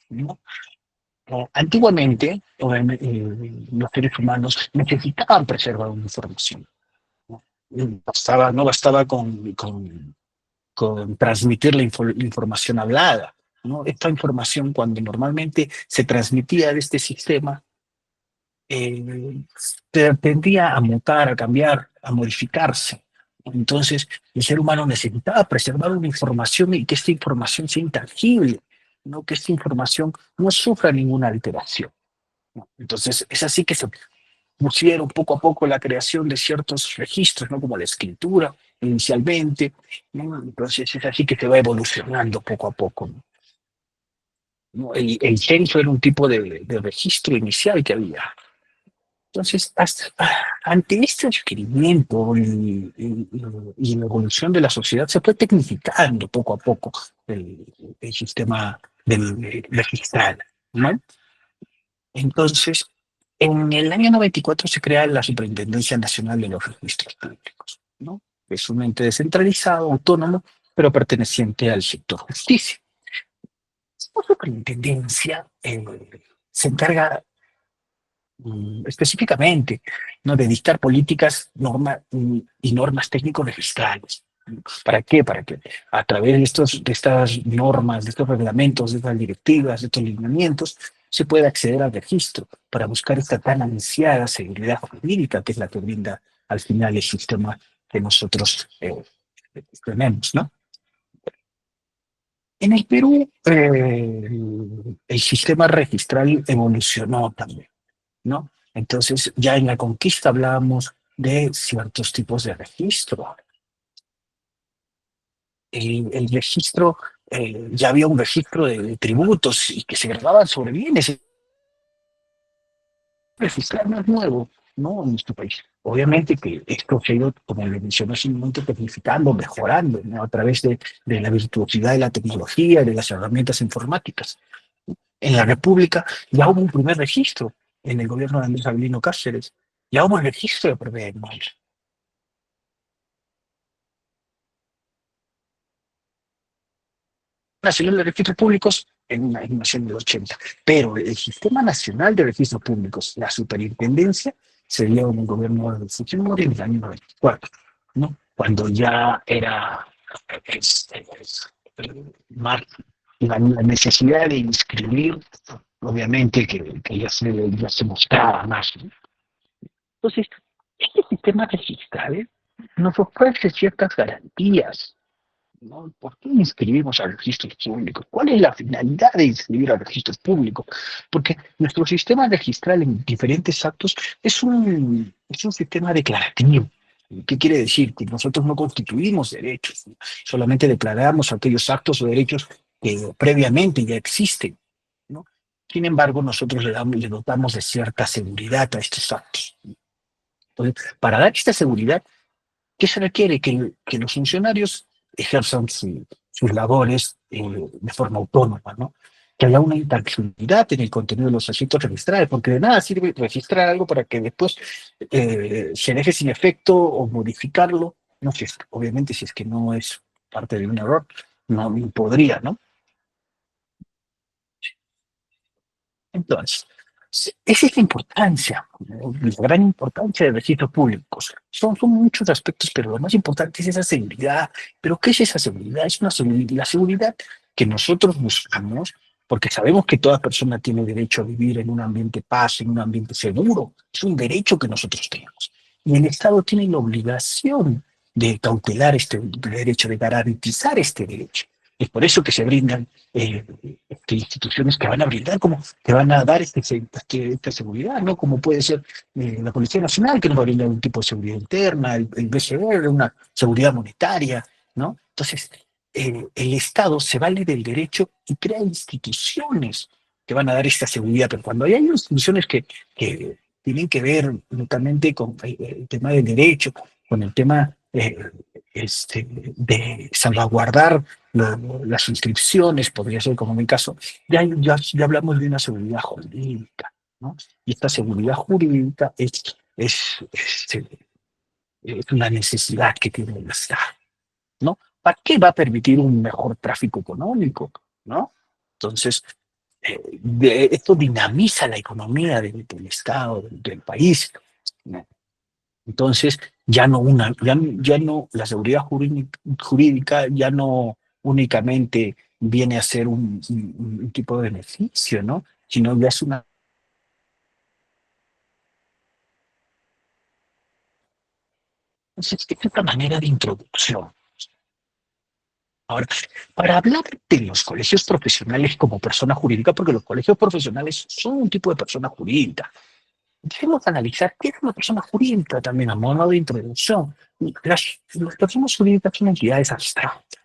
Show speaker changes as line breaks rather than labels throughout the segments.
¿no? Antiguamente, obviamente, los seres humanos necesitaban preservar una información, ¿no? No bastaba con transmitir la información hablada, ¿no? Esta información, cuando normalmente se transmitía de este sistema, tendía a mutar, a cambiar, a modificarse. Entonces, el ser humano necesitaba preservar una información y que esta información sea intangible, ¿no? Que esta información no sufra ninguna alteración, ¿no? Entonces, es así que se pusieron poco a poco la creación de ciertos registros, ¿no? Como la escritura inicialmente, ¿no? Entonces, es así que se va evolucionando poco a poco, ¿no? El censo era un tipo de registro inicial que había. Entonces, ante este requerimiento y la evolución de la sociedad, se fue tecnificando poco a poco el sistema registral, ¿no? Entonces, en el año 94 se crea la Superintendencia Nacional de los Registros Públicos, ¿no? Es un ente descentralizado, autónomo, pero perteneciente al sector justicia. Esta superintendencia se encarga específicamente, ¿no? De dictar políticas y normas técnico-registrales. ¿Para qué? Para que a través de estas normas, de estos reglamentos, de estas directivas, de estos lineamientos, se pueda acceder al registro para buscar esta tan ansiada seguridad jurídica que es la que brinda al final el sistema que nosotros tenemos, ¿no? En el Perú, el sistema registral evolucionó también, ¿no? Entonces, ya en la conquista hablábamos de ciertos tipos de registro. El registro, ya había un registro de tributos y que se grababan sobre bienes. Registrar no es nuevo, ¿no? En nuestro país. Obviamente que esto se ha ido, como le mencioné hace un momento, tecnificando, mejorando, ¿no? A través de la virtuosidad de la tecnología, de las herramientas informáticas. En la República ya hubo un primer registro en el gobierno de Andrés Avelino Cáceres. Ya hubo un registro de propiedad inmueble Nacional de Registros Públicos en nación del 80. Pero el Sistema Nacional de Registros Públicos, la superintendencia, se dio en el gobierno de Fujimori en el año 94, ¿no? Cuando ya era más la necesidad de inscribir, obviamente que ya se mostraba más, ¿no? Entonces, este sistema registral nos ofrece ciertas garantías, ¿no? ¿Por qué inscribimos a registros públicos? ¿Cuál es la finalidad de inscribir a registros públicos? Porque nuestro sistema registral en diferentes actos es un sistema declarativo. ¿Qué quiere decir? Que nosotros no constituimos derechos, ¿no? Solamente declaramos aquellos actos o derechos que previamente ya existen, ¿no? Sin embargo, nosotros le dotamos de cierta seguridad a estos actos. Entonces, para dar esta seguridad, ¿qué se requiere? Que los funcionarios ejerzan sus labores de forma autónoma, ¿no? Que haya una intangibilidad en el contenido de los asuntos registrales, porque de nada sirve registrar algo para que después se deje sin efecto o modificarlo. No sé, obviamente si es que no es parte de un error, no podría, ¿no? Entonces, esa es la importancia, ¿no? La gran importancia de registros públicos. Son muchos aspectos, pero lo más importante es esa seguridad. ¿Pero qué es esa seguridad? Es la seguridad que nosotros buscamos, porque sabemos que toda persona tiene derecho a vivir en un ambiente paz, en un ambiente seguro. Es un derecho que nosotros tenemos. Y el Estado tiene la obligación de cautelar este derecho, de garantizar este derecho. Es por eso que se brindan instituciones que van a brindar, como que van a dar esta seguridad, ¿no? Como puede ser la Policía Nacional, que nos va a brindar un tipo de seguridad interna, el BCR, una seguridad monetaria, ¿no? Entonces, el Estado se vale del derecho y crea instituciones que van a dar esta seguridad, pero cuando hay instituciones que tienen que ver únicamente con el tema del derecho, con el tema de salvaguardar las inscripciones, podría ser como en mi caso, ya hablamos de una seguridad jurídica, ¿no? Y esta seguridad jurídica es una necesidad que tiene el Estado, ¿no? ¿Para qué va a permitir un mejor tráfico económico, ¿no? Entonces, esto dinamiza la economía del Estado, del país, ¿no? Entonces, ya no, la seguridad jurídica ya no únicamente viene a ser un tipo de beneficio, ¿no? Sino ya es una. Entonces, es una manera de introducción. Ahora, para hablar de los colegios profesionales como persona jurídica, porque los colegios profesionales son un tipo de persona jurídica, debemos analizar qué es una persona jurídica también a modo de introducción. Las personas jurídicas son entidades abstractas,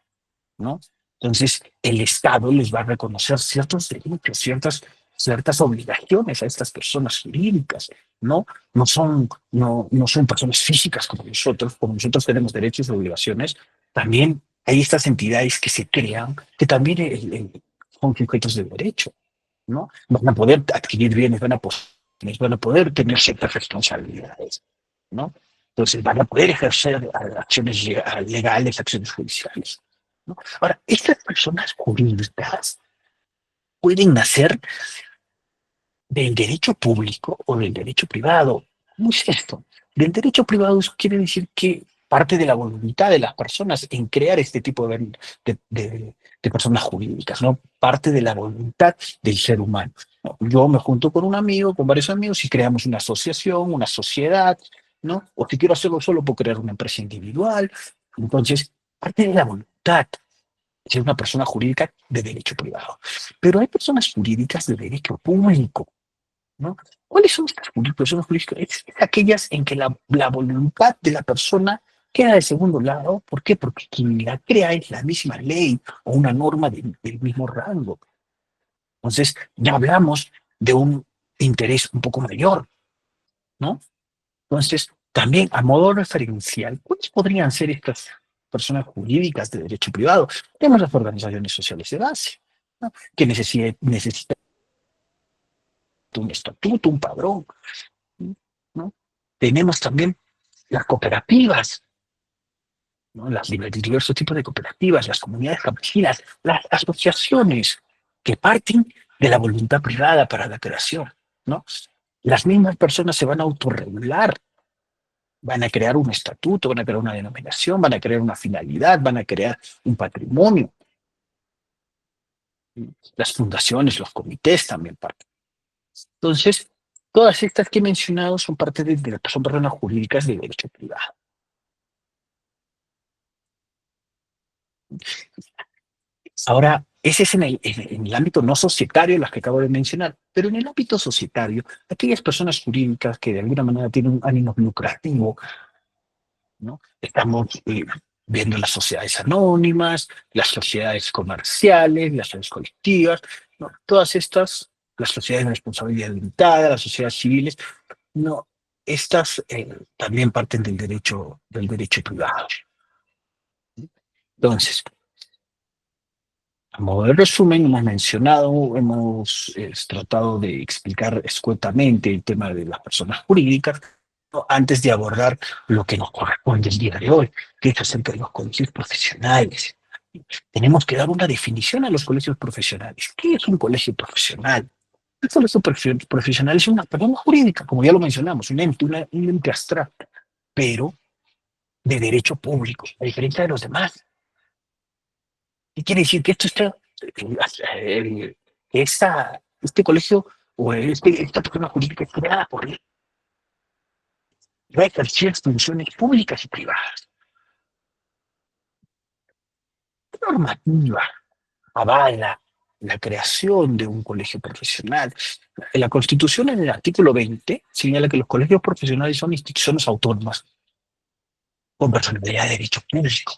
¿no? Entonces, el Estado les va a reconocer ciertos derechos, ciertas obligaciones a estas personas jurídicas, ¿no? No son personas físicas como nosotros tenemos derechos y obligaciones, también hay estas entidades que se crean, que también son sujetos de derecho, ¿no? Van a poder adquirir bienes, van a poder tener ciertas responsabilidades, ¿no? Entonces van a poder ejercer acciones legales, acciones judiciales, ¿no? Ahora, estas personas jurídicas pueden nacer del derecho público o del derecho privado. ¿Cómo es esto? Del derecho privado eso quiere decir que parte de la voluntad de las personas en crear este tipo de personas jurídicas, ¿no? Parte de la voluntad del ser humano, ¿no? Yo me junto con un amigo, con varios amigos y creamos una asociación, una sociedad, ¿no? O si quiero hacerlo solo, puedo crear una empresa individual. Entonces, parte de la voluntad es una persona jurídica de derecho privado. Pero hay personas jurídicas de derecho público, ¿no? ¿Cuáles son estas personas jurídicas? Es aquellas en que la voluntad de la persona queda de segundo lado. ¿Por qué? Porque quien la crea es la misma ley o una norma del mismo rango. Entonces, ya hablamos de un interés un poco mayor, ¿no? Entonces, también a modo referencial, ¿cuáles podrían ser estas personas jurídicas de derecho privado? Tenemos las organizaciones sociales de base, ¿no? Que necesitan un estatuto, un padrón, ¿no? Tenemos también las cooperativas, ¿no? Diversos tipos de cooperativas, las comunidades campesinas, las asociaciones que parten de la voluntad privada para la creación, ¿no? Las mismas personas se van a autorregular, van a crear un estatuto, van a crear una denominación, van a crear una finalidad, van a crear un patrimonio. Las fundaciones, los comités también parten. Entonces, todas estas que he mencionado son parte son personas jurídicas de derecho privado. Ahora, ese es en el ámbito no societario, las que acabo de mencionar, pero en el ámbito societario, aquellas personas jurídicas que de alguna manera tienen un ánimo lucrativo, ¿no? Estamos viendo las sociedades anónimas, las sociedades comerciales, las sociedades colectivas, ¿no? Todas estas, las sociedades de responsabilidad limitada, las sociedades civiles, no, estas también parten del derecho privado. Entonces, a modo de resumen, hemos tratado de explicar escuetamente el tema de las personas jurídicas, ¿no? Antes de abordar lo que nos corresponde el día de hoy, que es acerca de los colegios profesionales. Tenemos que dar una definición a los colegios profesionales. ¿Qué es un colegio profesional? Un colegio profesional es una persona jurídica, como ya lo mencionamos, un ente abstracto, pero de derecho público, a diferencia de los demás. ¿Qué quiere decir? Que esto está, eh, este colegio o esta persona jurídica es creada por ley, va a ejercer funciones públicas y privadas. ¿Qué normativa avala la creación de un colegio profesional? En la Constitución, en el artículo 20, señala que los colegios profesionales son instituciones autónomas con personalidad de derecho público,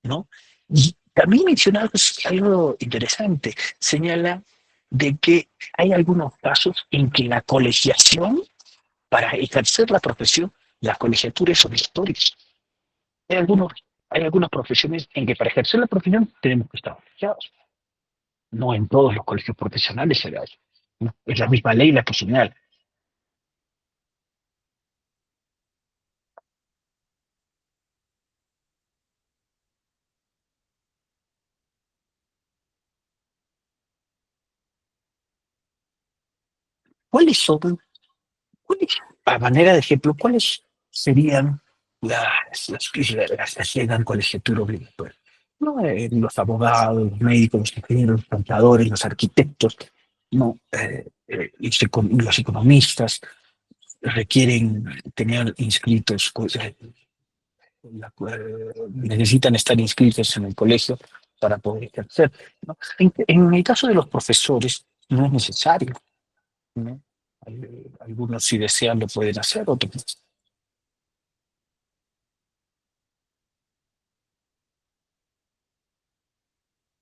¿no? Y también menciona algo interesante, señala de que hay algunos casos en que la colegiación, para ejercer la profesión, la colegiatura es obligatoria. Hay, algunos, hay algunas profesiones en que para ejercer la profesión tenemos que estar colegiados. No en todos los colegios profesionales se da eso, ¿no? Es la misma ley la que señala. ¿Cuáles son, a manera de ejemplo, cuáles serían las que llegan colegiatura obligatoria? No, los abogados, los médicos, los ingenieros, los contadores, los arquitectos, no, los economistas requieren tener inscritos, necesitan estar inscritos en el colegio para poder ejercer, ¿no? En el caso de los profesores no es necesario, ¿no? Algunos si desean lo pueden hacer, otros no.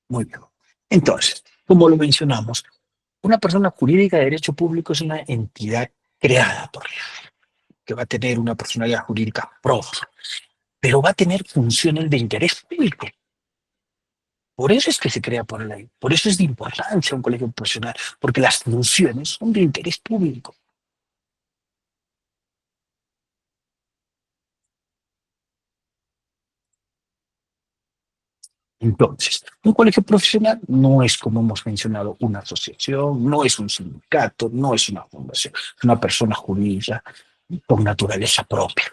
Muy bien. Entonces, como lo mencionamos, una persona jurídica de derecho público es una entidad creada por ley, que va a tener una personalidad jurídica propia, pero va a tener funciones de interés público. Por eso es que se crea por ley. Por eso es de importancia un colegio profesional, porque las funciones son de interés público. Entonces, un colegio profesional no es, como hemos mencionado, una asociación, no es un sindicato, no es una fundación, es una persona jurídica con naturaleza propia.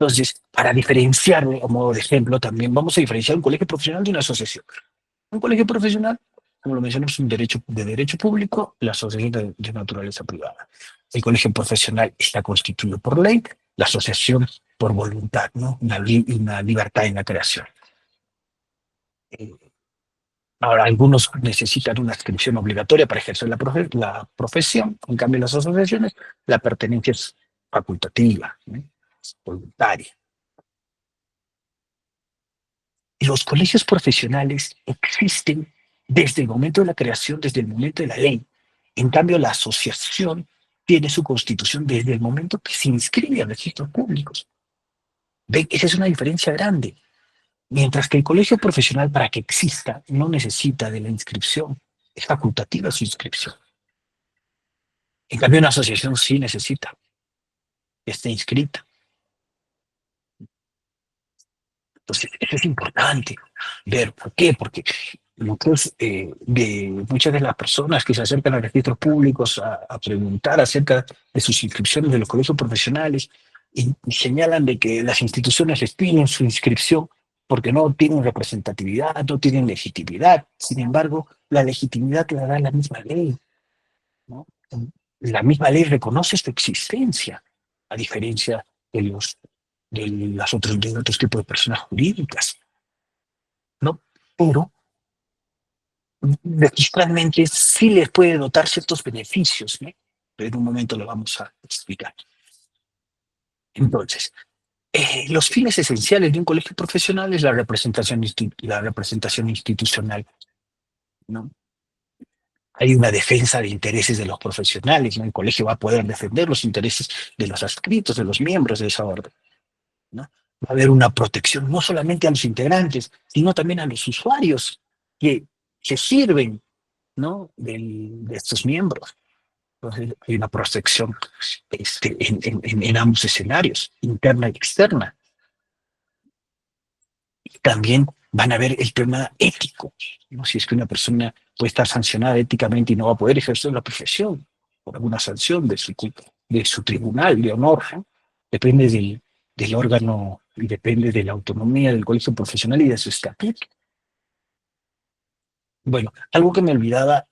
Entonces, para diferenciarlo, a modo de ejemplo, también vamos a diferenciar un colegio profesional de una asociación. Un colegio profesional, como lo mencionamos, es un derecho de derecho público, la asociación de naturaleza privada. El colegio profesional está constituido por ley, la asociación por voluntad, ¿no? Una libertad en la creación. Eh, Ahora, algunos necesitan una inscripción obligatoria para ejercer la profesión, en cambio las asociaciones, la pertenencia es facultativa, ¿no? Es voluntaria. Y los colegios profesionales existen desde el momento de la creación, desde el momento de la ley. En cambio, la asociación tiene su constitución desde el momento que se inscribe a registros públicos. ¿Ven? Esa es una diferencia grande. Mientras que el colegio profesional, para que exista, no necesita de la inscripción. Es facultativa su inscripción. En cambio, una asociación sí necesita que esté inscrita. Entonces, eso es importante ver por qué, porque muchas de las personas que se acercan a registros públicos a preguntar acerca de sus inscripciones de los colegios profesionales y señalan de que las instituciones les piden su inscripción porque no tienen representatividad, no tienen legitimidad. Sin embargo, la legitimidad la da la misma ley, ¿no? La misma ley reconoce su existencia, a diferencia de de otros tipos de personas jurídicas, ¿no? Pero registralmente sí les puede dotar ciertos beneficios, ¿no? Pero en un momento lo vamos a explicar. Entonces, los fines esenciales de un colegio profesional es la representación institucional, ¿no? Hay una defensa de intereses de los profesionales, ¿no? El colegio va a poder defender los intereses de los adscritos, de los miembros de esa orden, ¿no? Va a haber una protección no solamente a los integrantes, sino también a los usuarios que, que sirven, ¿no? De estos miembros. Entonces, hay una protección en ambos escenarios, interna y externa. Y también van a ver el tema ético, ¿no? Si es que una persona puede estar sancionada éticamente y no va a poder ejercer la profesión por alguna sanción de su tribunal de honor, ¿no? Depende del órgano y depende de la autonomía del colegio profesional y de su estatuto. Bueno, algo que me olvidaba,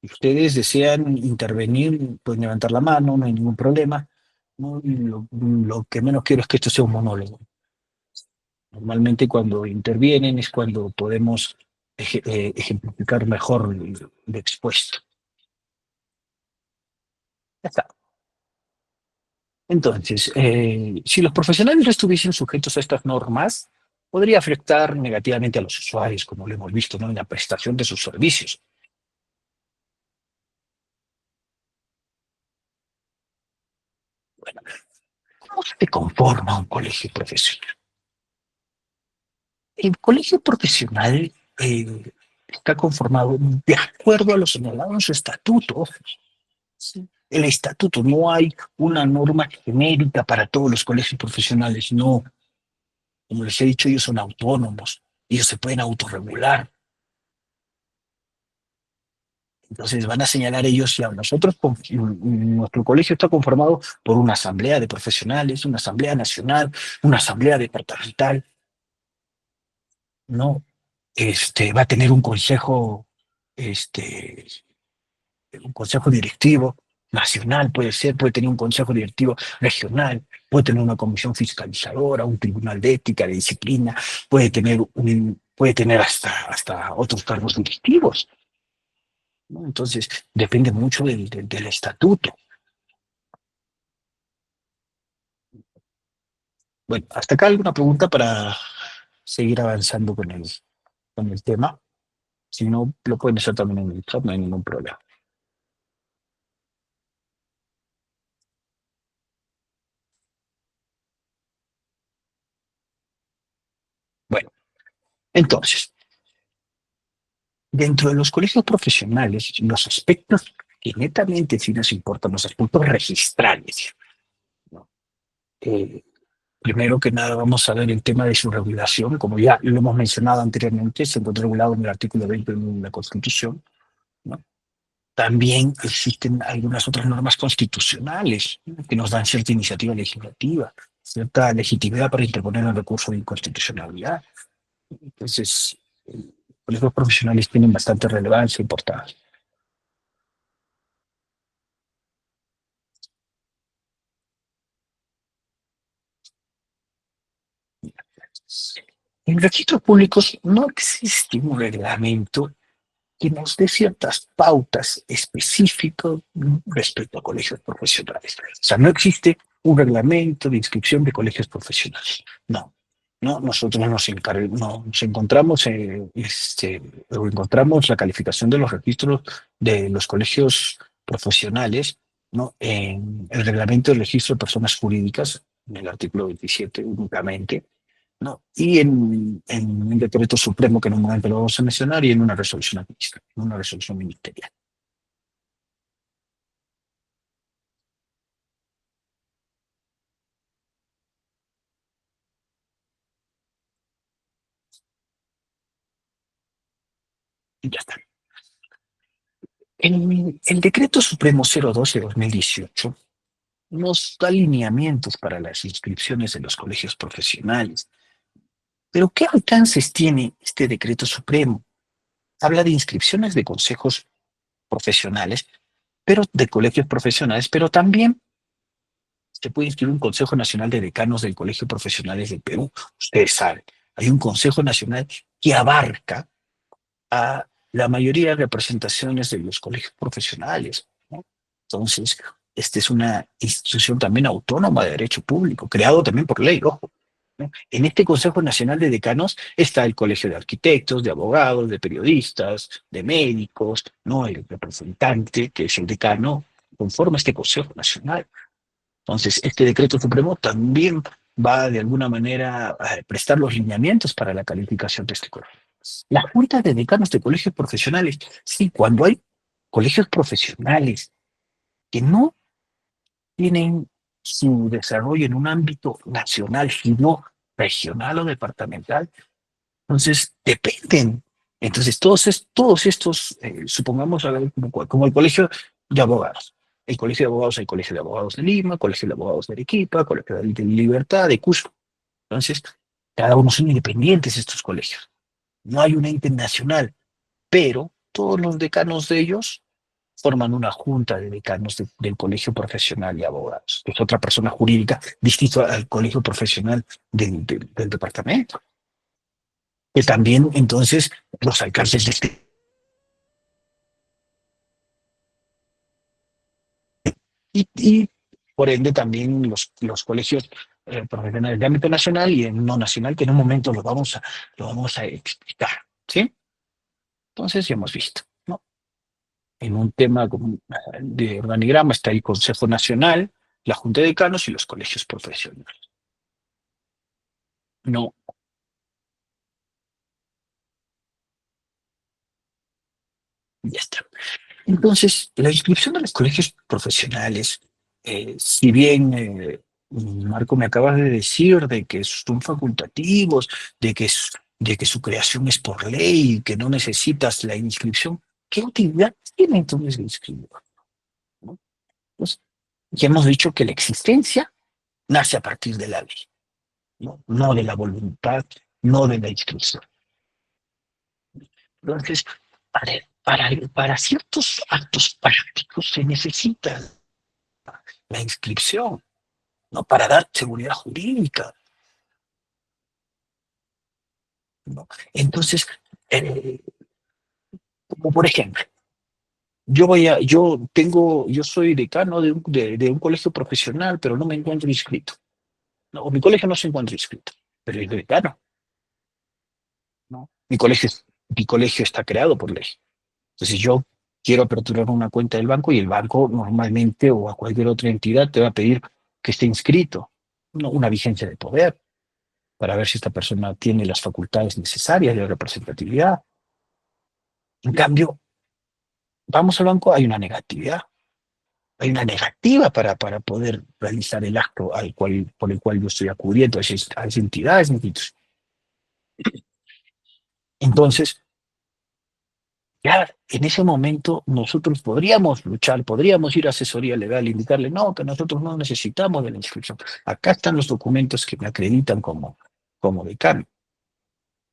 si ustedes desean intervenir, pueden levantar la mano, no hay ningún problema, ¿no? Y lo que menos quiero es que esto sea un monólogo. Normalmente cuando intervienen es cuando podemos ejemplificar mejor lo expuesto. Ya está. Entonces, si los profesionales no estuviesen sujetos a estas normas, podría afectar negativamente a los usuarios, como lo hemos visto, ¿no? En la prestación de sus servicios. Bueno, ¿cómo se conforma un colegio profesional? El colegio profesional está conformado de acuerdo a lo señalado en su estatuto. ¿Sí? El estatuto, no hay una norma genérica para todos los colegios profesionales, no. Como les he dicho, ellos son autónomos, ellos se pueden autorregular. Entonces van a señalar ellos, ya, nuestro colegio está conformado por una asamblea de profesionales, una asamblea nacional, una asamblea departamental, ¿no? Va a tener este, un consejo directivo nacional, puede ser, puede tener un consejo directivo regional, puede tener una comisión fiscalizadora, un tribunal de ética, de disciplina, puede tener hasta otros cargos directivos, ¿no? Entonces, depende mucho del estatuto. Bueno, hasta acá alguna pregunta para seguir avanzando con el tema. Si no, lo pueden hacer también en el chat, no hay ningún problema. Bueno, entonces, dentro de los colegios profesionales, los aspectos que netamente sí nos importan, los aspectos registrales, ¿no? Eh, Primero que nada, vamos a ver el tema de su regulación. Como ya lo hemos mencionado anteriormente, se encuentra regulado en el artículo 20 de la Constitución, ¿no? También existen algunas otras normas constitucionales, ¿no?, que nos dan cierta iniciativa legislativa, cierta legitimidad para interponer un recurso de inconstitucionalidad. Entonces, los colegios profesionales tienen bastante relevancia e importancia. En registros públicos no existe un reglamento que nos dé ciertas pautas específicas respecto a colegios profesionales. O sea, no existe un reglamento de inscripción de colegios profesionales. No, no, nosotros nos encontramos, o encontramos la calificación de los registros de los colegios profesionales, ¿no?, en el reglamento del registro de personas jurídicas, en el artículo 27 únicamente, ¿no? Y en un decreto supremo que en un momento lo vamos a mencionar y en una resolución administrativa, en una resolución ministerial. Y ya está. El decreto supremo 012/2018 nos da lineamientos para las inscripciones en los colegios profesionales. Pero ¿qué alcances tiene este decreto supremo? Habla de inscripciones de consejos profesionales, pero de colegios profesionales, pero también se puede inscribir un Consejo Nacional de Decanos del Colegio Profesionales del Perú. Ustedes saben, hay un Consejo Nacional que abarca a la mayoría de representaciones de los colegios profesionales, ¿no? Entonces, esta es una institución también autónoma de derecho público, creado también por ley, ojo, ¿no? En este Consejo Nacional de Decanos está el Colegio de Arquitectos, de Abogados, de Periodistas, de Médicos, ¿no? El representante, que es el decano, conforma este Consejo Nacional. Entonces, este decreto supremo también va de alguna manera a prestar los lineamientos para la calificación de este colegio. La Junta de Decanos de Colegios Profesionales, sí, cuando hay colegios profesionales que no tienen su desarrollo en un ámbito nacional, sino regional o departamental, entonces dependen. Entonces, todos estos, supongamos, a ver, como el colegio de abogados. El colegio de abogados, hay colegio de abogados de Lima, colegio de abogados de Arequipa, colegio de Libertad, de Cusco. Entonces, cada uno son independientes estos colegios. No hay un ente nacional, pero todos los decanos de ellos forman una junta de decanos del Colegio Profesional de Abogados, que es otra persona jurídica distinta al Colegio Profesional del departamento, que también entonces los alcances de y por ende también los colegios profesionales de ámbito nacional y en no nacional, que en un momento lo vamos a explicar, ¿sí? Entonces ya hemos visto, ¿no? En un tema de organigrama está el Consejo Nacional, la Junta de Decanos y los colegios profesionales. No, ya está. Entonces, la inscripción de los colegios profesionales, si bien, Marco, me acabas de decir de que son facultativos, de que su creación es por ley, que no necesitas la inscripción, ¿qué utilidad tiene entonces que inscribir? ¿No? Entonces, ya hemos dicho que la existencia nace a partir de la ley, ¿no? No de la voluntad, no de la inscripción. Entonces, para ciertos actos prácticos se necesita la inscripción, ¿no? Para dar seguridad jurídica, ¿no? Entonces, eh, como por ejemplo, yo soy decano de un colegio profesional, pero no me encuentro inscrito. No, o mi colegio no se encuentra inscrito, pero es decano, ¿no? Mi colegio está creado por ley. Entonces yo quiero aperturar una cuenta del banco y el banco normalmente o a cualquier otra entidad te va a pedir que esté inscrito, ¿no? Una vigencia de poder para ver si esta persona tiene las facultades necesarias de representatividad. En cambio, vamos al banco, hay una negativa para poder realizar el acto por el cual yo estoy acudiendo a esa entidad, a esa institución. Entonces, ya en ese momento nosotros podríamos luchar, podríamos ir a asesoría legal e indicarle, no, que nosotros no necesitamos de la inscripción. Acá están los documentos que me acreditan como decano.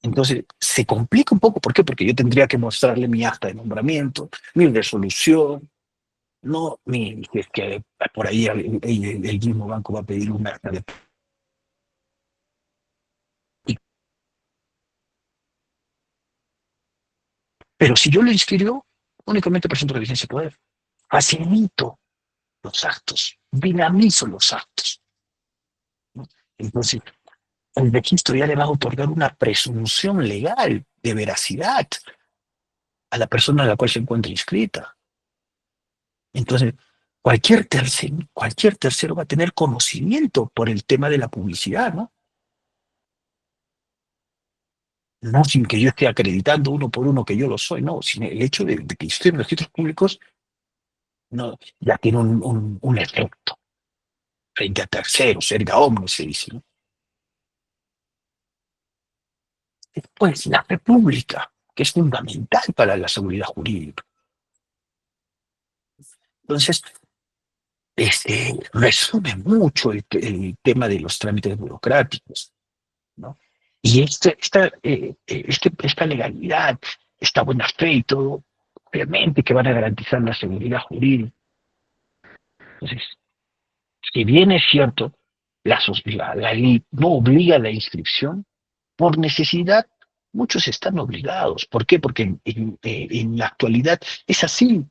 Entonces, se complica un poco. ¿Por qué? Porque yo tendría que mostrarle mi acta de nombramiento, mi resolución, no si es que por ahí el mismo banco va a pedir un acta de... Pero si yo lo inscribo, únicamente presento la vigencia de poder. Facilito los actos, dinamizo los actos, ¿no? Entonces, el registro ya le va a otorgar una presunción legal de veracidad a la persona a la cual se encuentra inscrita. Entonces, cualquier tercero va a tener conocimiento por el tema de la publicidad, ¿no? No sin que yo esté acreditando uno por uno que yo lo soy, no, sin el hecho de que estoy en los registros públicos, no, ya tiene un efecto frente a terceros, erga omnes, se dice, ¿no? Después, la república, que es fundamental para la seguridad jurídica. Entonces, resume mucho el tema de los trámites burocráticos, ¿no? Y esta legalidad, esta buena fe y todo, obviamente que van a garantizar la seguridad jurídica. Entonces, si bien es cierto, la ley no obliga a la inscripción, por necesidad, muchos están obligados. ¿Por qué? Porque en la actualidad es así.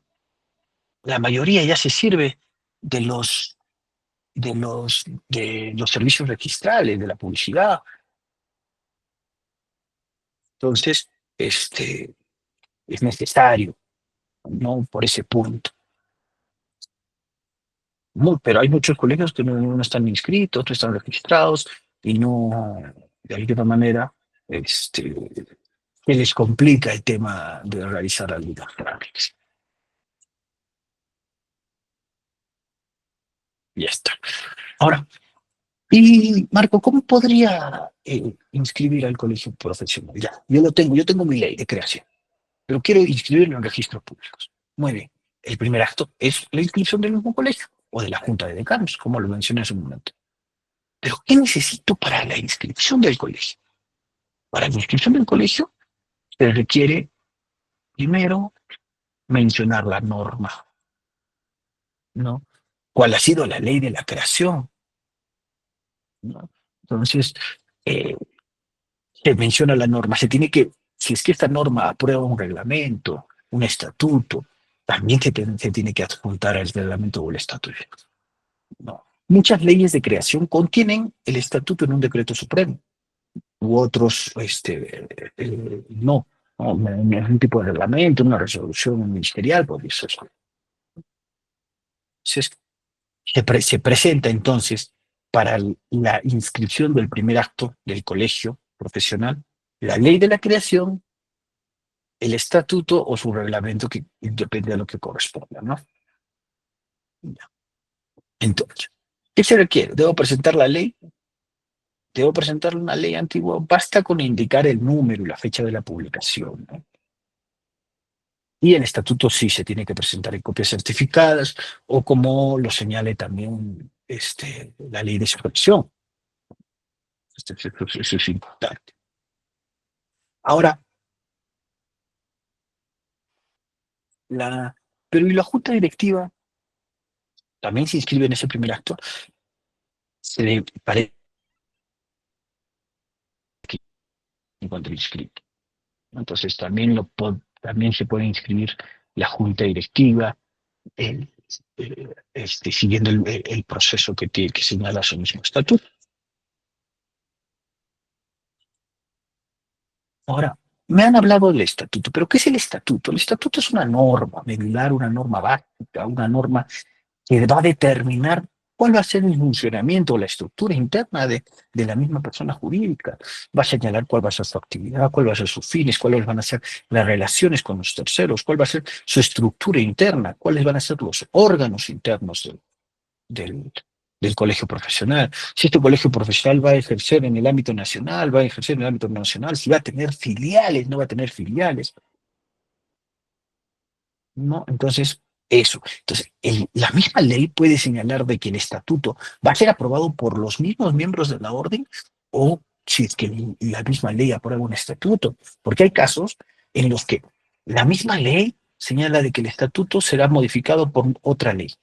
La mayoría ya se sirve de los servicios registrales, de la publicidad. Entonces, es necesario, ¿no? Por ese punto. Pero hay muchos colegios que no están inscritos, no están registrados y no, de alguna manera, que les complica el tema de realizar algunos trámites. Y ya está. Ahora, y Marco, ¿cómo podría inscribir al colegio profesional? Ya, yo tengo mi ley de creación, pero quiero inscribirlo en registros públicos. Muy bien. El primer acto es la inscripción del mismo colegio o de la Junta de Decanos, como lo mencioné hace un momento. Pero ¿qué necesito para la inscripción del colegio? Para la inscripción del colegio se requiere primero mencionar la norma, ¿no? ¿Cuál ha sido la ley de la creación? ¿No? Entonces, eh, se menciona la norma, si es que esta norma aprueba un reglamento, un estatuto, también se tiene que adjuntar al reglamento o el estatuto, ¿no? Muchas leyes de creación contienen el estatuto en un decreto supremo, u otros no, no, en un tipo de reglamento, una resolución ministerial, por eso. Entonces, se presenta entonces para la inscripción del primer acto del colegio profesional la ley de la creación, el estatuto o su reglamento, que depende de lo que corresponda, ¿no? Ya. Entonces, ¿qué se requiere? Debo presentar una ley antigua, basta con indicar el número y la fecha de la publicación, ¿no? Y el estatuto sí se tiene que presentar en copias certificadas o como lo señale también la ley de supervisión. Eso es importante. Ahora, la, pero ¿y la junta directiva también se inscribe en ese primer acto? Se le parece que encuentre inscrito. Entonces también se puede inscribir la junta directiva, el, siguiendo el proceso que señala su mismo estatuto. Ahora, me han hablado del estatuto, pero ¿qué es el estatuto? El estatuto es una norma medular, una norma básica, una norma que va a determinar cuál va a ser el funcionamiento o la estructura interna de la misma persona jurídica. Va a señalar cuál va a ser su actividad, cuál va a ser sus fines, cuáles van a ser las relaciones con los terceros, cuál va a ser su estructura interna, cuáles van a ser los órganos internos del, del colegio profesional. Si este colegio profesional va a ejercer en el ámbito nacional, va a ejercer en el ámbito nacional, si va a tener filiales, no va a tener filiales, ¿no? Entonces, eso. Entonces, la misma ley puede señalar de que el estatuto va a ser aprobado por los mismos miembros de la orden o si es que la misma ley aprueba un estatuto, porque hay casos en los que la misma ley señala de que el estatuto será modificado por otra ley.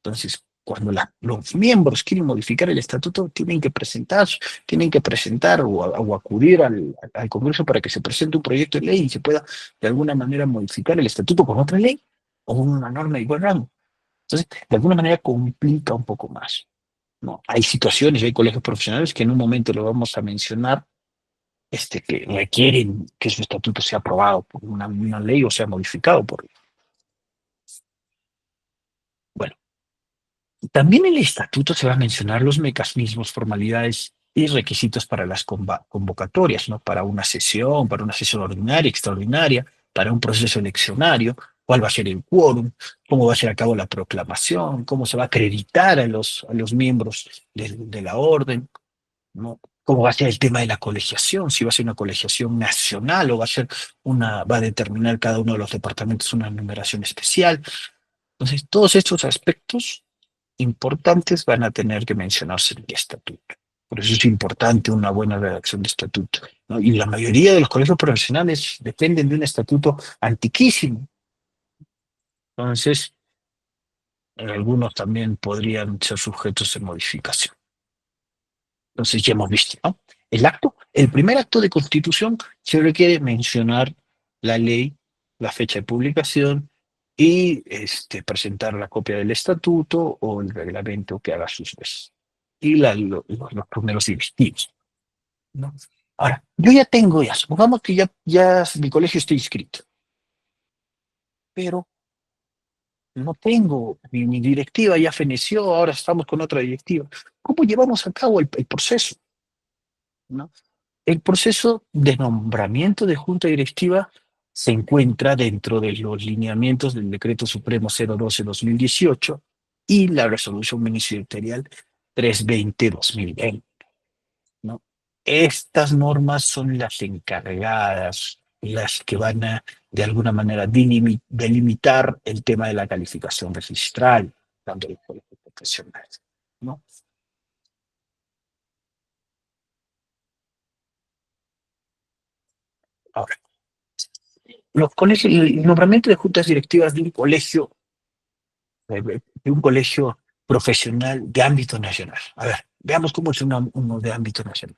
Entonces, cuando los miembros quieren modificar el estatuto, tienen que presentar o acudir al Congreso para que se presente un proyecto de ley y se pueda de alguna manera modificar el estatuto con otra ley o una norma de igual rango. Entonces, de alguna manera complica un poco más, ¿no? Hay situaciones, hay colegios profesionales que en un momento lo vamos a mencionar, que requieren que su estatuto sea aprobado por una ley o sea modificado por. Bueno, también en el estatuto se va a mencionar los mecanismos, formalidades y requisitos para las convocatorias, ¿no? Para una sesión ordinaria, extraordinaria, para un proceso eleccionario, cuál va a ser el quórum, cómo va a ser a cabo la proclamación, cómo se va a acreditar a los miembros de la orden, ¿no? Cómo va a ser el tema de la colegiación, si va a ser una colegiación nacional o va a determinar cada uno de los departamentos una numeración especial. Entonces, todos estos aspectos importantes van a tener que mencionarse en el estatuto. Por eso es importante una buena redacción de estatuto, ¿no? Y la mayoría de los colegios profesionales dependen de un estatuto antiquísimo. Entonces, algunos también podrían ser sujetos de modificación. Entonces, ya hemos visto, ¿no? El primer acto de constitución se requiere mencionar la ley, la fecha de publicación y presentar la copia del estatuto o el reglamento que haga sus veces. Y los primeros directivos, ¿no? Ahora, yo ya tengo, ya, supongamos que ya mi colegio está inscrito, pero no tengo, mi directiva ya feneció, ahora estamos con otra directiva. ¿Cómo llevamos a cabo el proceso? ¿No? El proceso de nombramiento de junta directiva se encuentra dentro de los lineamientos del Decreto Supremo 012-2018 y la Resolución Ministerial 320-2020, ¿no? Estas normas son las encargadas, las que van a, de alguna manera, delimitar el tema de la calificación registral, tanto de los colegios profesionales, ¿no? Ahora, los colegios, el nombramiento de juntas directivas de un colegio profesional de ámbito nacional. A ver, veamos cómo es uno de ámbito nacional.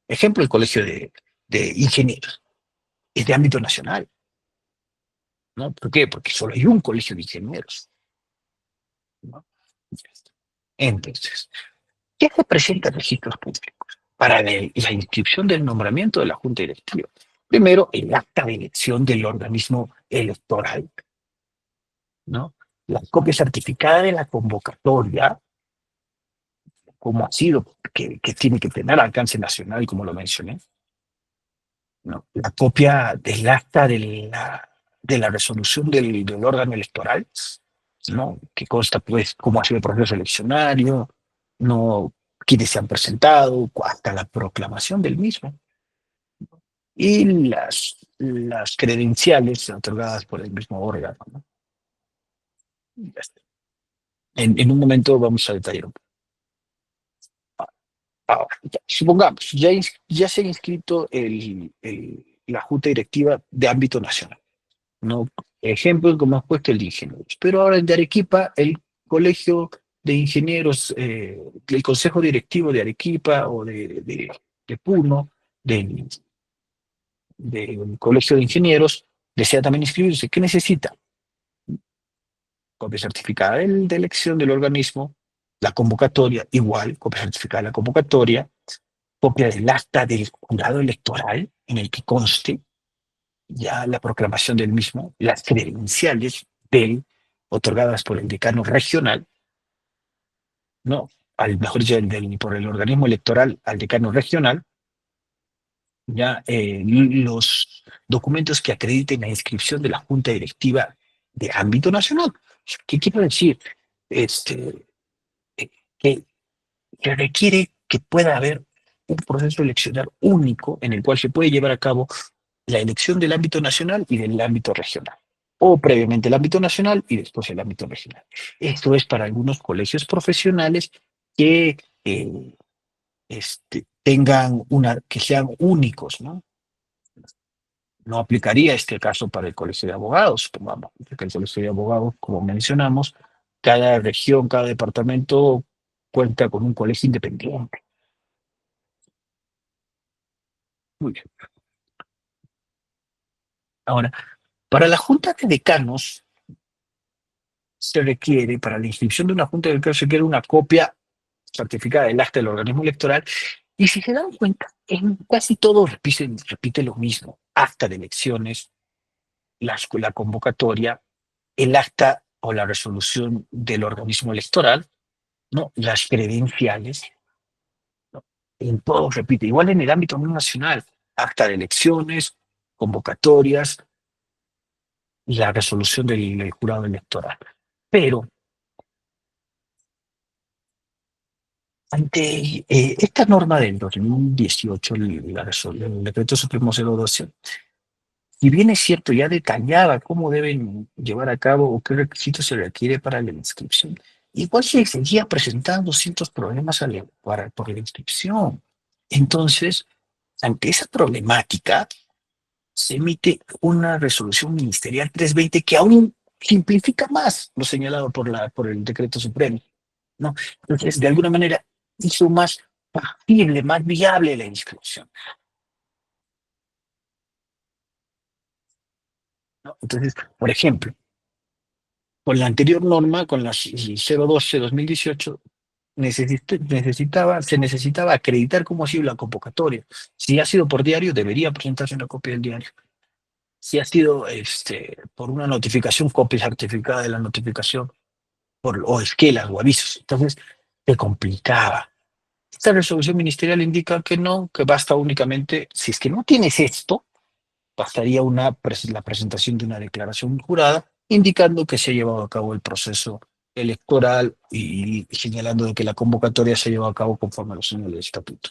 Ejemplo, el colegio de ingenieros. Es de ámbito nacional, ¿no? ¿Por qué? Porque solo hay un colegio de ingenieros, ¿no? Entonces, ¿qué se presenta en registros públicos para la inscripción del nombramiento de la junta directiva? Primero, el acta de elección del organismo electoral, ¿no? La copia certificada de la convocatoria, como ha sido, que tiene que tener alcance nacional, como lo mencioné, ¿no? La copia del acta de la resolución del órgano electoral, ¿no? Que consta, pues, cómo ha sido el proceso eleccionario, no quiénes se han presentado, hasta la proclamación del mismo. y las credenciales otorgadas por el mismo órgano, ¿no? Ya está. En un momento vamos a detallar un poco. Ahora, supongamos, ya se ha inscrito la Junta Directiva de ámbito nacional, ¿no? Ejemplo, como has puesto, el de ingenieros. Pero ahora el de Arequipa, el Colegio de Ingenieros, el Consejo Directivo de Arequipa o de Puno, del, del Colegio de Ingenieros, desea también inscribirse. ¿Qué necesita? Copia certificada de elección del organismo, la convocatoria, igual, copia certificada de la convocatoria, copia del acta del jurado electoral en el que conste ya la proclamación del mismo, las credenciales del, otorgadas por el decano regional, no, al mejor dicho, por el organismo electoral al decano regional, ya los documentos que acrediten la inscripción de la Junta Directiva de ámbito nacional. ¿Qué quiero decir? Este, eh, que, que requiere que pueda haber un proceso eleccional único en el cual se puede llevar a cabo la elección del ámbito nacional y del ámbito regional, o previamente el ámbito nacional y después el ámbito regional. Esto es para algunos colegios profesionales que tengan que sean únicos, ¿no? No aplicaría este caso para el colegio de abogados, supongamos, porque el colegio de abogados, como mencionamos, cada región, cada departamento cuenta con un colegio independiente. Muy bien. Ahora, para la Junta de Decanos se requiere, para la inscripción de una Junta de Decanos se requiere una copia certificada del acta del organismo electoral, y si se dan cuenta, en casi todo repite lo mismo: acta de elecciones, la convocatoria, el acta o la resolución del organismo electoral, ¿no? Las credenciales, ¿no? En todo repite, igual en el ámbito nacional, acta de elecciones, convocatorias y la resolución del jurado electoral. Pero ante esta norma del 2018, el decreto supremo 012, si bien es cierto, ya detallaba cómo deben llevar a cabo o qué requisitos se requiere para la inscripción, igual se seguía presentando ciertos problemas por la inscripción. Entonces, ante esa problemática, se emite una resolución ministerial 320 que aún simplifica más lo señalado por el decreto supremo, ¿no? Entonces, de alguna manera, hizo más factible, más viable la inscripción, ¿no? Entonces, por ejemplo, con la anterior norma, con la 012-2018, se necesitaba acreditar cómo ha sido la convocatoria. Si ha sido por diario, debería presentarse una copia del diario. Si ha sido por una notificación, copia certificada de la notificación, o esquelas o avisos. Entonces, se complicaba. Esta resolución ministerial indica que no, que basta únicamente, si es que no tienes esto, bastaría la presentación de una declaración jurada indicando que se ha llevado a cabo el proceso electoral y señalando de que la convocatoria se ha llevado a cabo conforme a los señales del estatuto,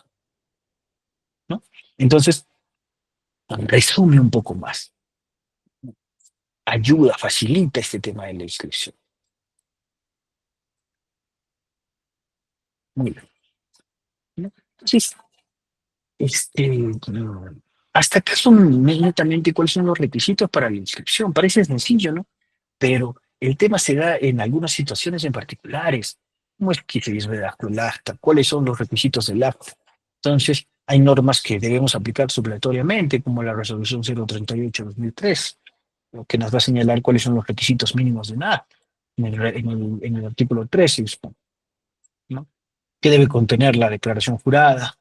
¿no? Entonces, resume un poco más, ayuda, facilita este tema de la inscripción. Muy bien, ¿no? Entonces, hasta acá son netamente cuáles son los requisitos para la inscripción. Parece sencillo, ¿no? Pero el tema se da en algunas situaciones en particulares. ¿Cómo es que se redactó el acta? ¿Cuáles son los requisitos del acta? Entonces, hay normas que debemos aplicar supletoriamente, como la resolución 038-2003, lo que nos va a señalar cuáles son los requisitos mínimos de un acta, en el artículo 13, ¿no? ¿Qué debe contener la declaración jurada?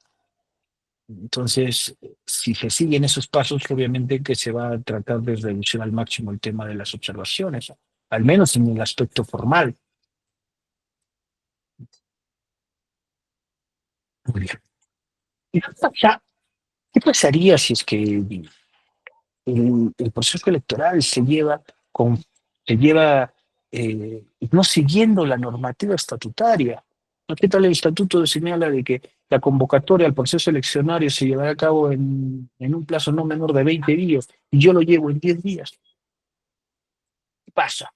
Entonces, si se siguen esos pasos, obviamente que se va a tratar de reducir al máximo el tema de las observaciones, al menos en el aspecto formal. Muy bien. ¿Y qué pasaría si es que el proceso electoral se lleva no siguiendo la normativa estatutaria? ¿No? ¿Qué tal el estatuto señala de que la convocatoria al proceso eleccionario se llevará a cabo en un plazo no menor de 20 días y yo lo llevo en 10 días. ¿Qué pasa?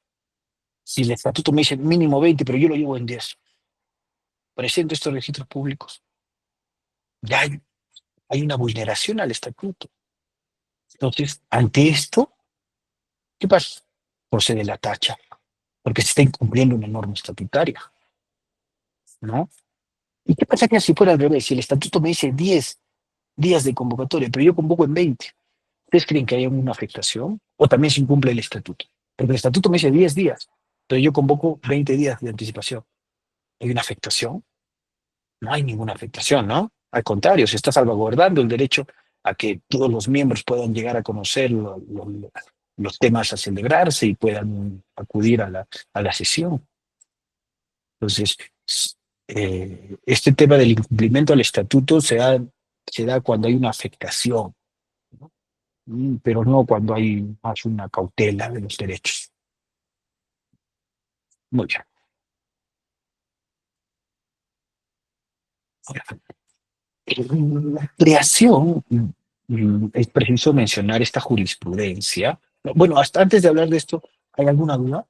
Si el estatuto me dice mínimo 20, pero yo lo llevo en 10, presento estos registros públicos. Ya hay una vulneración al estatuto. Entonces, ante esto, ¿qué pasa? Procede la tacha, porque se está incumpliendo una norma estatutaria, ¿no? ¿Y qué pasaría si fuera al revés? Si el estatuto me dice 10 días de convocatoria, pero yo convoco en 20, ¿ustedes creen que hay una afectación? ¿O también se incumple el estatuto? Porque el estatuto me dice 10 días, pero yo convoco 20 días de anticipación. ¿Hay una afectación? No hay ninguna afectación, ¿no? Al contrario, se está salvaguardando el derecho a que todos los miembros puedan llegar a conocer los temas a celebrarse y puedan acudir a la sesión. Entonces, este tema del incumplimiento al estatuto se da cuando hay una afectación, ¿no? Pero no cuando hay más una cautela de los derechos. Muy bien. La creación, es preciso mencionar esta jurisprudencia. Bueno, hasta antes de hablar de esto, ¿hay alguna duda?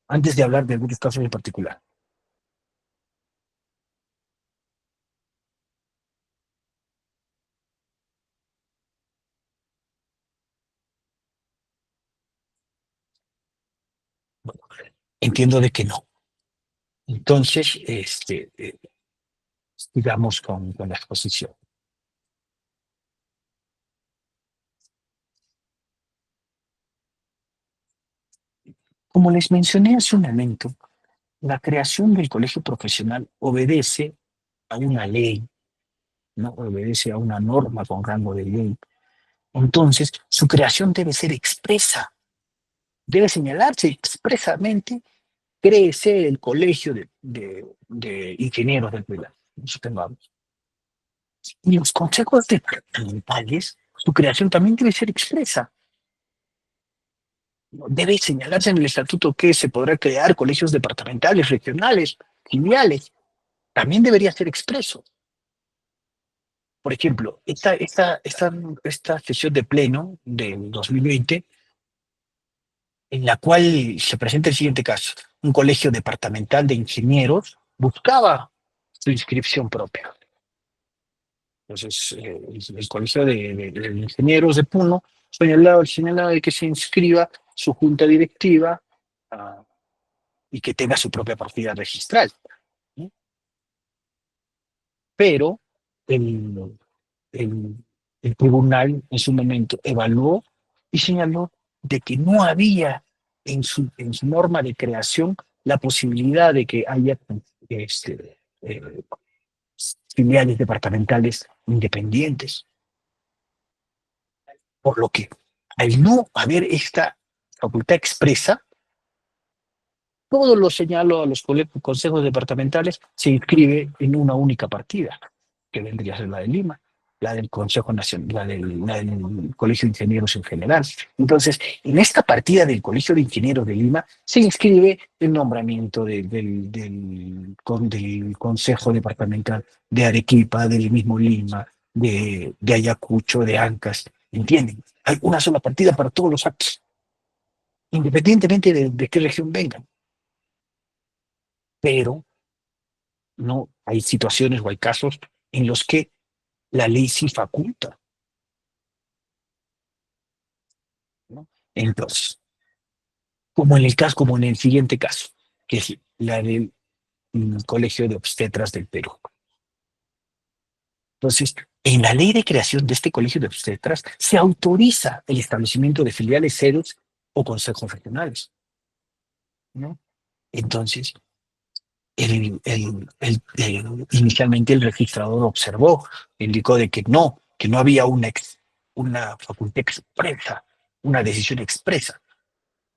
Antes de hablar de algunos casos en particular. Bueno, entiendo de que no. Entonces, sigamos con la exposición. Como les mencioné hace un momento, la creación del colegio profesional obedece a una ley, no obedece a una norma con rango de ley. Entonces, su creación debe ser expresa, debe señalarse expresamente, créese el colegio de ingenieros del Pilar. Eso tengamos. Y los consejos departamentales, su creación también debe ser expresa. Debe señalarse en el estatuto que se podrá crear colegios departamentales, regionales, filiales. También debería ser expreso. Por ejemplo, esta sesión de pleno del 2020, en la cual se presenta el siguiente caso. Un colegio departamental de ingenieros buscaba su inscripción propia. Entonces, el colegio de ingenieros de Puno señalaba de que se inscriba su junta directiva, ah, y que tenga su propia partida registral, ¿no? Pero el, el, el tribunal en su momento evaluó y señaló de que no había en su norma de creación la posibilidad de que haya filiales departamentales independientes, por lo que al no haber esta facultad expresa, todo lo señalo a los consejos departamentales, se inscribe en una única partida, que vendría a ser la de Lima, la del Consejo Nacional, la del Colegio de Ingenieros en general. Entonces, en esta partida del Colegio de Ingenieros de Lima se inscribe el nombramiento del Consejo Departamental de Arequipa, del mismo Lima, de Ayacucho, de Ancas, ¿entienden? Hay una sola partida para todos los actos, independientemente de qué región vengan, pero no hay situaciones o hay casos en los que la ley sí faculta, ¿no? Entonces, como en el siguiente caso, que es la del Colegio de Obstetras del Perú. Entonces, en la ley de creación de este Colegio de Obstetras se autoriza el establecimiento de filiales, sedes o consejos regionales, ¿no? Entonces, inicialmente el registrador observó, indicó de que no había una facultad expresa, una decisión expresa.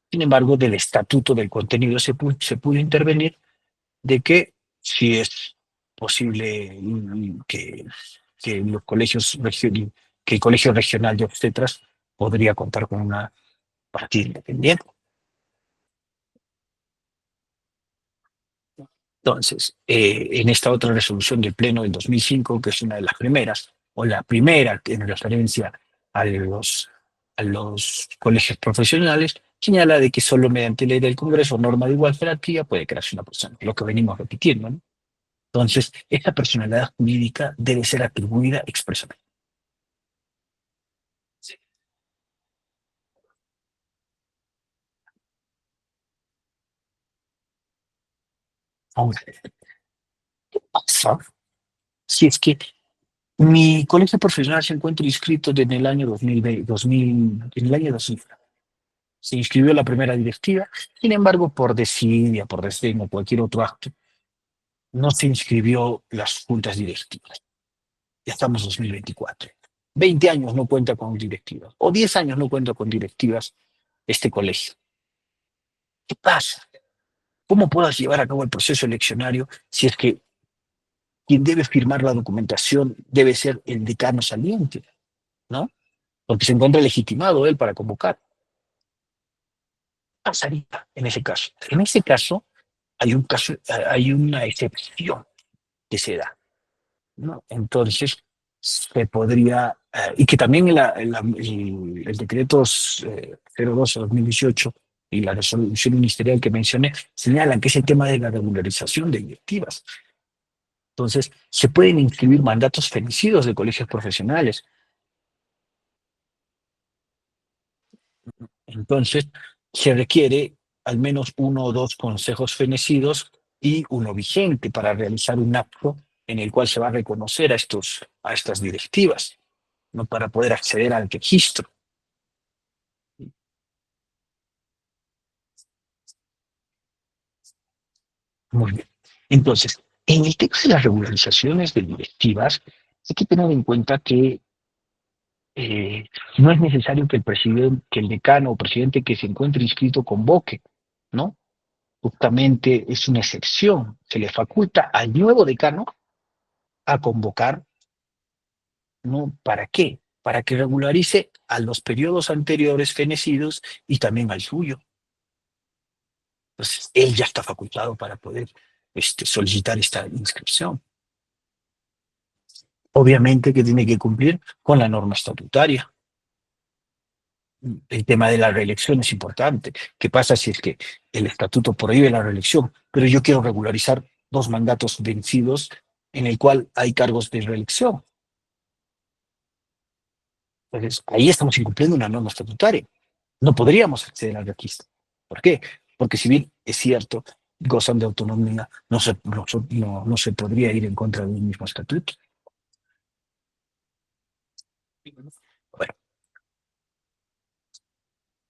Sin embargo, del estatuto del contenido se pudo intervenir de que si es posible que los que el Colegio Regional de Obstetras podría contar con una partida independiente. Entonces, en esta otra resolución del Pleno del 2005, que es una de las primeras, o la primera en referencia a los colegios profesionales, señala de que solo mediante ley del Congreso o norma de igual jerarquía puede crearse una persona, lo que venimos repitiendo, ¿no? Entonces, esta personalidad jurídica debe ser atribuida expresamente. Sí. Ahora, ¿qué pasa si es que mi colegio profesional se encuentra inscrito en el año 2020, 2000, en el año 2000? Se inscribió la primera directiva, sin embargo, por desidia, por desdén o cualquier otro acto, no se inscribió las juntas directivas. Ya estamos en 2024. 20 años no cuenta con directivas, o 10 años no cuenta con directivas este colegio. ¿Qué pasa? ¿Cómo puedas llevar a cabo el proceso eleccionario si es que quien debe firmar la documentación debe ser el decano saliente, ¿no? Porque se encuentra legitimado él para convocar. ¿Qué pasaría en ese caso? En ese caso, hay una excepción que se da, ¿no? Entonces, se podría, y que también el decreto 02/2018 y la resolución ministerial que mencioné señalan que es el tema de la regularización de directivas. Entonces, se pueden inscribir mandatos fenecidos de colegios profesionales. Entonces, se requiere al menos uno o dos consejos fenecidos y uno vigente para realizar un acto en el cual se va a reconocer a estas directivas, ¿no? Para poder acceder al registro. Muy bien. Entonces, en el tema de las regularizaciones de directivas, hay que tener en cuenta que no es necesario que el presidente, que el decano o presidente que se encuentre inscrito convoque, ¿no? Justamente es una excepción. Se le faculta al nuevo decano a convocar, ¿no? ¿Para qué? Para que regularice a los periodos anteriores fenecidos y también al suyo. Entonces, él ya está facultado para poder solicitar esta inscripción. Obviamente que tiene que cumplir con la norma estatutaria. El tema de la reelección es importante. ¿Qué pasa si es que el estatuto prohíbe la reelección, pero yo quiero regularizar dos mandatos vencidos en el cual hay cargos de reelección? Entonces, ahí estamos incumpliendo una norma estatutaria. No podríamos acceder al registro. ¿Por qué? Porque si bien es cierto, gozan de autonomía, no se podría ir en contra del mismo estatuto. Bueno,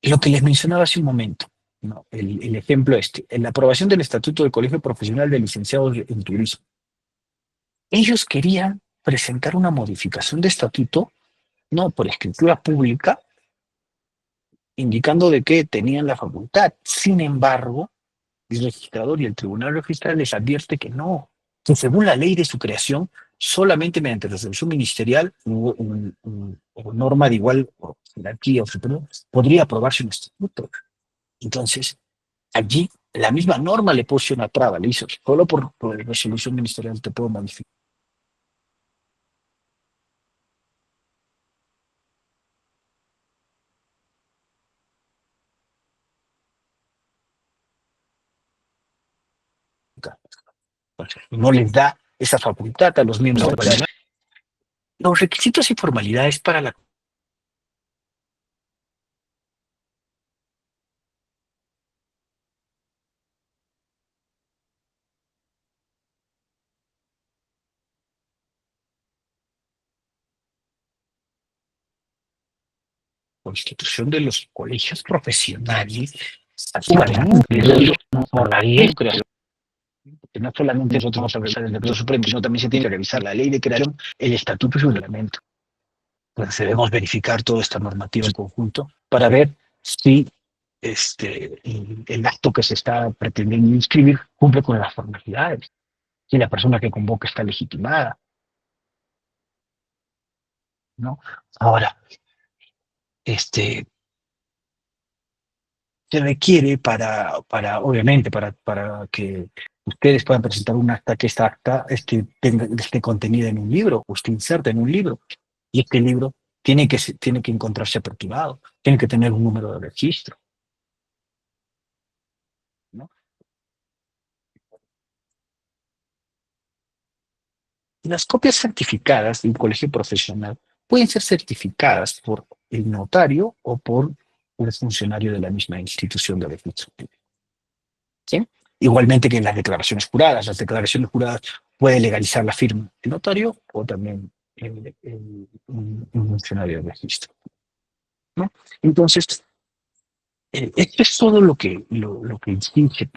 lo que les mencionaba hace un momento, ¿no? El ejemplo en la aprobación del Estatuto del Colegio Profesional de Licenciados en Turismo, ellos querían presentar una modificación de estatuto, no por escritura pública, indicando de que tenían la facultad. Sin embargo, el registrador y el tribunal registral les advierte que no, que según la ley de su creación, solamente mediante resolución ministerial o norma de igual jerarquía o superior podría aprobarse un estatuto. Entonces, allí la misma norma le puso una traba, le hizo, solo por resolución ministerial te puedo modificar. Entonces, no les da esa facultad a los miembros de la. Los requisitos y formalidades para la constitución de los colegios profesionales, por la ley de creación, que no solamente nosotros vamos a revisar el decreto supremo, sino también se tiene que revisar la ley de creación, el estatuto y su reglamento. Entonces debemos verificar toda esta normativa en conjunto para ver si el acto que se está pretendiendo inscribir cumple con las formalidades, si la persona que convoca está legitimada, ¿no? Ahora, este, se requiere obviamente, para que Ustedes pueden presentar un acta que esta acta esté contenida en un libro, o esté inserta en un libro, y este libro tiene que encontrarse aperturado, tiene que tener un número de registro, ¿no? Las copias certificadas de un colegio profesional pueden ser certificadas por el notario o por un funcionario de la misma institución de registro público, ¿sí? Igualmente que las declaraciones juradas puede legalizar la firma del notario o también un funcionario de registro, ¿no? Entonces, esto es todo lo que exige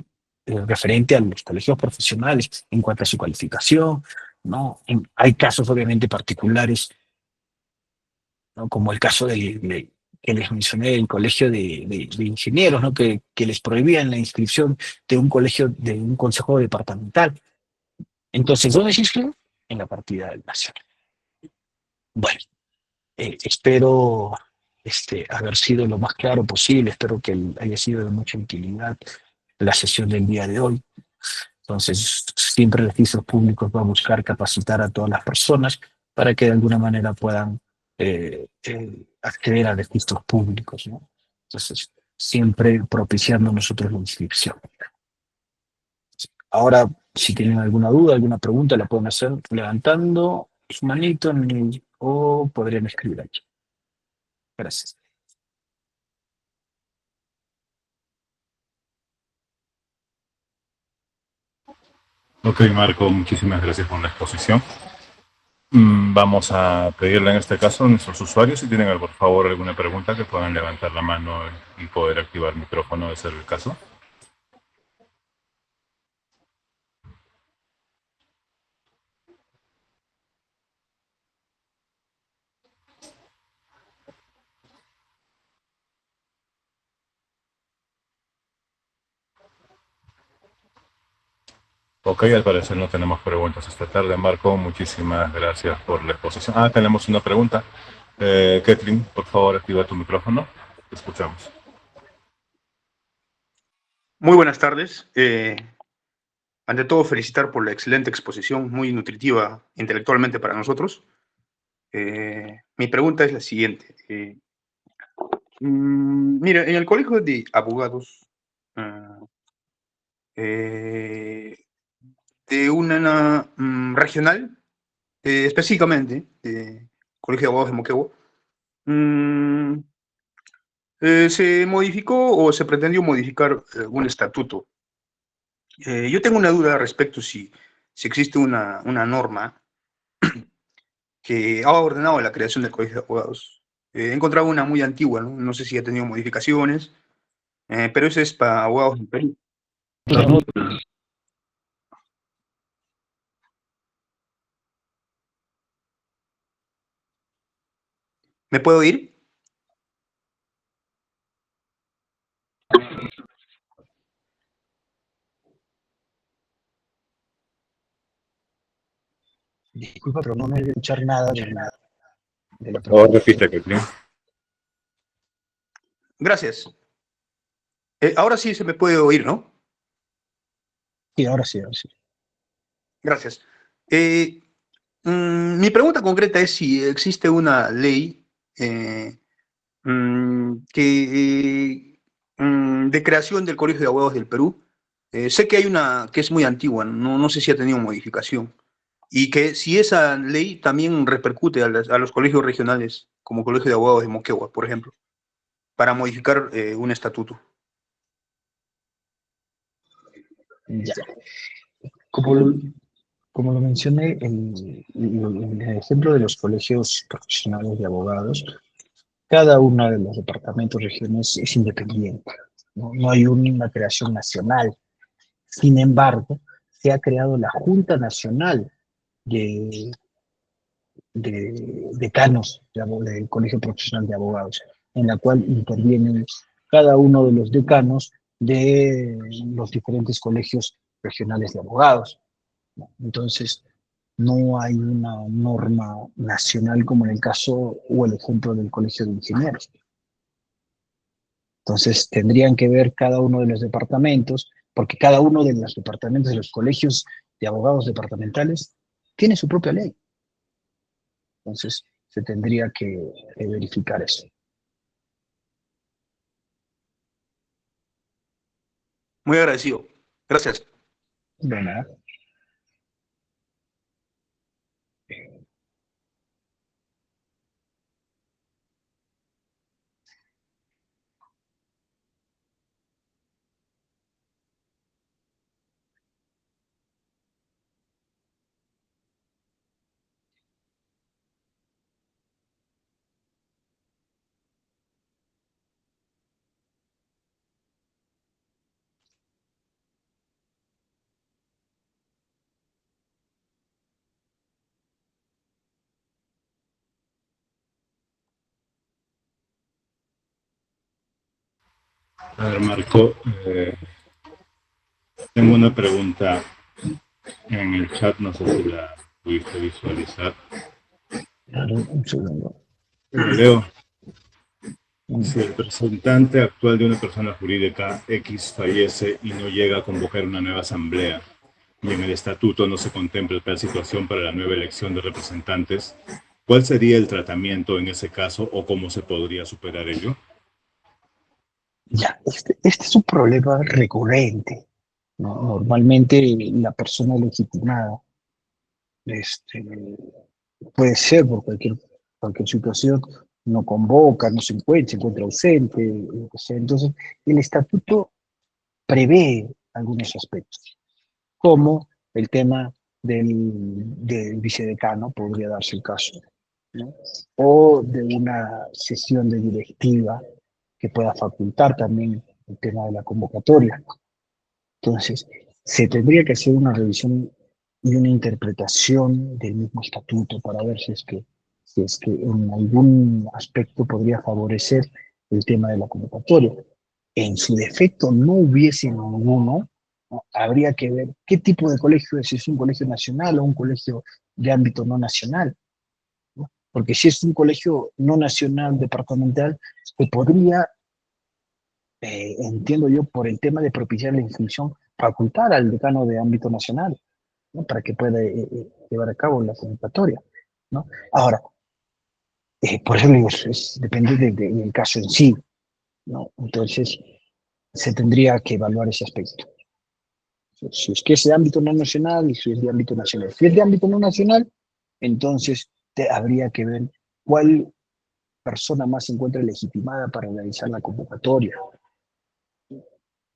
referente a los colegios profesionales en cuanto a su calificación, ¿no? Hay casos obviamente particulares, ¿no? Como el caso que les mencioné del colegio de ingenieros, ¿no? Que les prohibían la inscripción de un colegio, de un consejo departamental. Entonces, ¿dónde se inscriben? En la partida del nacional. Bueno, espero haber sido lo más claro posible, espero que haya sido de mucha utilidad la sesión del día de hoy. Entonces, siempre el registro público va a buscar capacitar a todas las personas para que de alguna manera puedan acceder a registros públicos, ¿no? Entonces, siempre propiciando nosotros la inscripción. Ahora, si tienen alguna duda, alguna pregunta, la pueden hacer levantando su manito o podrían escribir aquí. Gracias.
Ok, Marco, muchísimas gracias por la exposición. Vamos a pedirle en este caso a nuestros usuarios si tienen por favor alguna pregunta que puedan levantar la mano y poder activar el micrófono de ser el caso. Ok, al parecer no tenemos preguntas esta tarde. Marco, muchísimas gracias por la exposición. Tenemos una pregunta. Kathleen, por favor, activa tu micrófono. Te escuchamos.
Muy buenas tardes. Ante todo, felicitar por la excelente exposición, muy nutritiva intelectualmente para nosotros. Mi pregunta es la siguiente. Mira, en el colegio de abogados de una regional, específicamente, Colegio de Abogados de Moquegua, se modificó o se pretendió modificar un estatuto. Yo tengo una duda respecto si existe una norma que ha ordenado la creación del Colegio de Abogados. He encontrado una muy antigua, ¿no? No sé si ha tenido modificaciones, pero esa es para abogados del Perú. ¿Me puedo ir?
Disculpa, pero no me voy a escuchar nada de la
Por favor,
pregunta.
repite, Kathleen.
Gracias. Ahora sí se me puede oír, ¿no?
Sí, ahora sí, ahora sí.
Gracias. Mi pregunta concreta es si existe una ley de creación del Colegio de Abogados del Perú. Sé que hay una que es muy antigua, no sé si ha tenido modificación, y que si esa ley también repercute a los colegios regionales, como Colegio de Abogados de Moquegua, por ejemplo, para modificar un estatuto.
Ya. Como lo, como lo mencioné, en el ejemplo de los colegios profesionales de abogados, cada uno de los departamentos, regiones es independiente, ¿no? No hay una creación nacional. Sin embargo, se ha creado la Junta Nacional de, de decanos del Colegio Profesional de Abogados, en la cual intervienen cada uno de los decanos de los diferentes colegios regionales de abogados, ¿no? Entonces, no hay una norma nacional como en el caso o el ejemplo del Colegio de Ingenieros. Entonces, tendrían que ver cada uno de los departamentos porque cada uno de los departamentos, de los colegios de abogados departamentales, tiene su propia ley. Entonces, se tendría que verificar eso.
Muy agradecido. Gracias.
De nada.
A ver, Marco, tengo una pregunta en el chat, no sé si la pudiste visualizar.
Un segundo.
Leo, si el representante actual de una persona jurídica X fallece y no llega a convocar una nueva asamblea, y en el estatuto no se contempla tal situación para la nueva elección de representantes, ¿cuál sería el tratamiento en ese caso o cómo se podría superar ello?
Ya, este es un problema recurrente, ¿no? Normalmente la persona legitimada puede ser por cualquier situación, no convoca, no se encuentra ausente, lo que sea. Entonces, el estatuto prevé algunos aspectos, como el tema del vicedecano, podría darse el caso, ¿no? O de una sesión de directiva que pueda facultar también el tema de la convocatoria. Entonces, se tendría que hacer una revisión y una interpretación del mismo estatuto para ver si es que en algún aspecto podría favorecer el tema de la convocatoria. En su defecto no hubiese ninguno, ¿no? Habría que ver qué tipo de colegio es, si es un colegio nacional o un colegio de ámbito no nacional, ¿no? Porque si es un colegio no nacional departamental, se podría, entiendo yo, por el tema de propiciar la inscripción, facultar al decano de ámbito nacional, ¿no? Para que pueda llevar a cabo la convocatoria, ¿no? Ahora, por eso digo, depende del caso en sí, ¿no? Entonces, se tendría que evaluar ese aspecto. Si es que es de ámbito no nacional y si es de ámbito nacional. Si es de ámbito no nacional, entonces habría que ver cuál persona más se encuentra legitimada para realizar la convocatoria.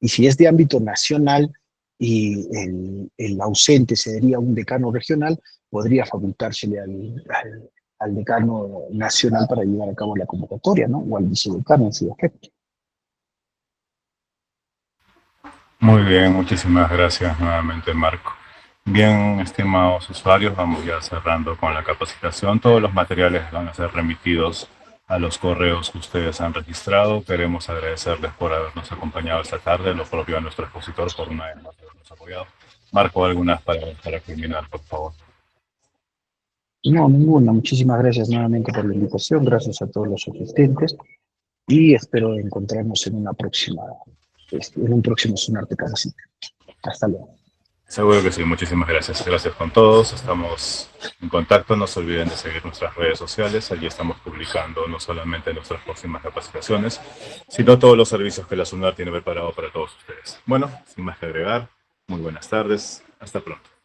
Y si es de ámbito nacional y el ausente sería un decano regional, podría facultársele al decano nacional para llevar a cabo la convocatoria, ¿no? O al vicedecano en su defecto.
Muy bien, muchísimas gracias nuevamente, Marco. Bien, estimados usuarios, vamos ya cerrando con la capacitación. Todos los materiales van a ser remitidos a los correos que ustedes han registrado. Queremos agradecerles por habernos acompañado esta tarde, lo propio a nuestro expositor por una vez más habernos apoyado. Marco, algunas palabras para culminar, por favor.
No, ninguna. Muchísimas gracias nuevamente por la invitación. Gracias a todos los asistentes. Y espero encontrarnos en un próximo Sonar de Capacita. Hasta luego.
Seguro que sí, muchísimas gracias. Gracias con todos. Estamos en contacto. No se olviden de seguir nuestras redes sociales. Allí estamos publicando no solamente nuestras próximas capacitaciones, sino todos los servicios que la SUNAR tiene preparado para todos ustedes. Bueno, sin más que agregar, muy buenas tardes. Hasta pronto.